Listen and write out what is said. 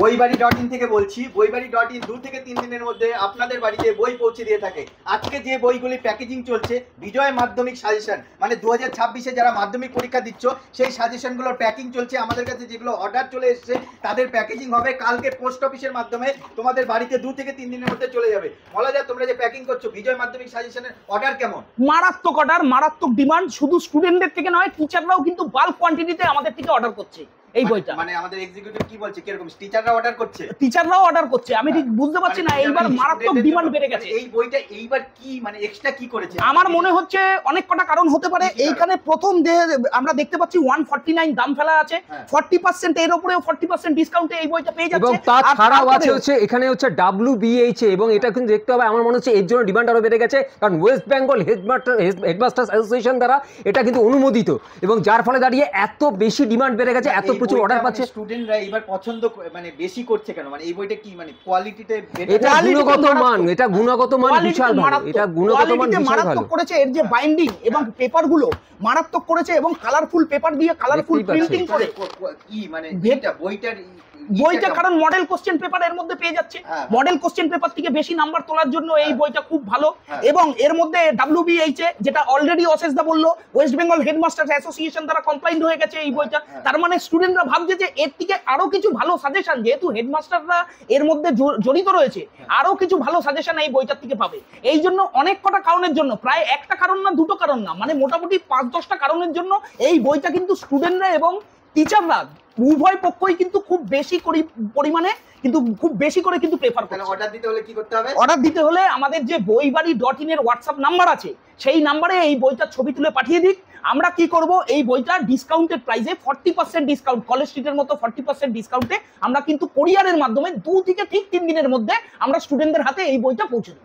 বইবাড়ি.in থেকে বলছি। বইবাড়ি.in 2 থেকে 3 দিনের মধ্যে আপনাদের বাড়িতে বই পৌঁছে দিয়ে থাকে। আজকে যে বইগুলি প্যাকেজিং চলছে বিজয় মাধ্যমিক সাজেশন, মানে 2026-এ যারা মাধ্যমিক পরীক্ষা দিচ্ছ সেই সাজেশনগুলোর প্যাকিং চলছে। আমাদের কাছে যেগুলো অর্ডার চলে এসেছে তাদের প্যাকেজিং হবে কালকে পোস্ট অফিসের মাধ্যমে তোমাদের বাড়িতে 2 থেকে 3 দিনের মধ্যে চলে যাবে। বলা যায় তোমরা যে প্যাকিং করছো বিজয় মাধ্যমিক সাজেশনের অর্ডার কেমন? মারাত্মক অর্ডার, মারাত্মক ডিমান্ড। শুধু স্টুডেন্টদের থেকে নয়, টিচাররাও কিন্তু বাল্ক কোয়ান্টিটিতে আমাদের থেকে অর্ডার করছে এই বইটা। মানে আমাদের এক্সিকিউটিভ কি বলছে, কিরকম টিচাররা অর্ডার করছে? টিচাররাও অর্ডার করছে। আমি ঠিক বুঝতে পারছি না, এইবার মারাত্মক ডিমান্ড বেড়ে গেছে। এই বইটা এইবার কি মানে এক্সট্রা কি করেছে? আমার মনে হচ্ছে অনেক কটা কারণ হতে পারে। এইখানে প্রথম আমরা দেখতে পাচ্ছি 149 দাম ফেলা আছে, 40% এর উপরেও 40% ডিসকাউন্টে এই বইটা পেয়ে যাচ্ছে। এবং তাছাড়াও আছে হচ্ছে এখানে হচ্ছে WBHA, এবং এটা কিন্তু দেখতে হবে। আমার মনে হচ্ছে এর জন্য ডিমান্ড আরো বেড়ে গেছে, কারণ ওয়েস্ট বেঙ্গল হেডমাস্টার্স অ্যাসোসিয়েশন দ্বারা এটা কিন্তু অনুমোদিত, এবং যার ফলে দাঁড়িয়ে এত বেশি ডিমান্ড বেড়ে গেছে, এত প্রচুর অর্ডার পাচ্ছে। স্টুডেন্টরা এবার পছন্দ মানে বেশি করছে কেন? মানে এই বইটা কি মানে কোয়ালিটিতে এটা গুণগত মান, এটা গুণগত মান বিশাল ভালো, এটা গুণগত মান বিশাল ভালো করেছে। এর যে বাইন্ডিং এবং পেপারগুলো মারাত্মক করেছে, এবং কালারফুল পেপার দিয়ে কালারফুল প্রিন্টিং করে কি মানে বইটা কারণ মডেল কোশ্চেন পেপার এর মধ্যে পেয়ে যাচ্ছে। মডেল কোশ্চেন পেপার থেকে বেশি নাম্বার তোলার জন্য এই বইটা খুব ভালো। এবং এর মধ্যে WBHA, যেটা অলরেডি অশেষদা বললো ওয়েস্ট বেঙ্গল হেডমাস্টার্স অ্যাসোসিয়েশন দ্বারা কমপ্লেইন হয়ে গেছে এই বইটা। তার মানে স্টুডেন্টরা ভাবছে যে এর থেকে আরো কিছু ভালো সাজেশন, যেহেতু হেডমাস্টাররা এর মধ্যে জড়িত রয়েছে, আরো কিছু ভালো সাজেশন এই বইটার থেকে পাবে। এই জন্য অনেক কটা কারণের জন্য, প্রায় একটা কারণ না, দুটো কারণ না, মানে মোটামুটি 5-10টা কারণের জন্য এই বইটা কিন্তু স্টুডেন্টরা এবং টিচাররা উভয় পক্ষই কিন্তু খুব বেশি পরিমাণে কিন্তু খুব বেশি করে কিন্তু প্রেফার করে। অর্ডার দিতে হলে কি করতে হবে? অর্ডার দিতে হলে আমাদের যে বইবাড়ি.in এর হোয়াটসঅ্যাপ নাম্বার আছে, সেই নাম্বারে এই বইটার ছবি তুলে পাঠিয়ে দিক। আমরা কি করব, এই বইটা ডিসকাউন্টেড প্রাইসে 40% ডিসকাউন্ট, কলেজ স্ট্রিটের মতো 40% ডিসকাউন্টে আমরা কিন্তু কোরিয়ারের মাধ্যমে 2 থেকে ঠিক 3 দিনের মধ্যে আমরা স্টুডেন্টদের হাতে এই বইটা পৌঁছে দেব।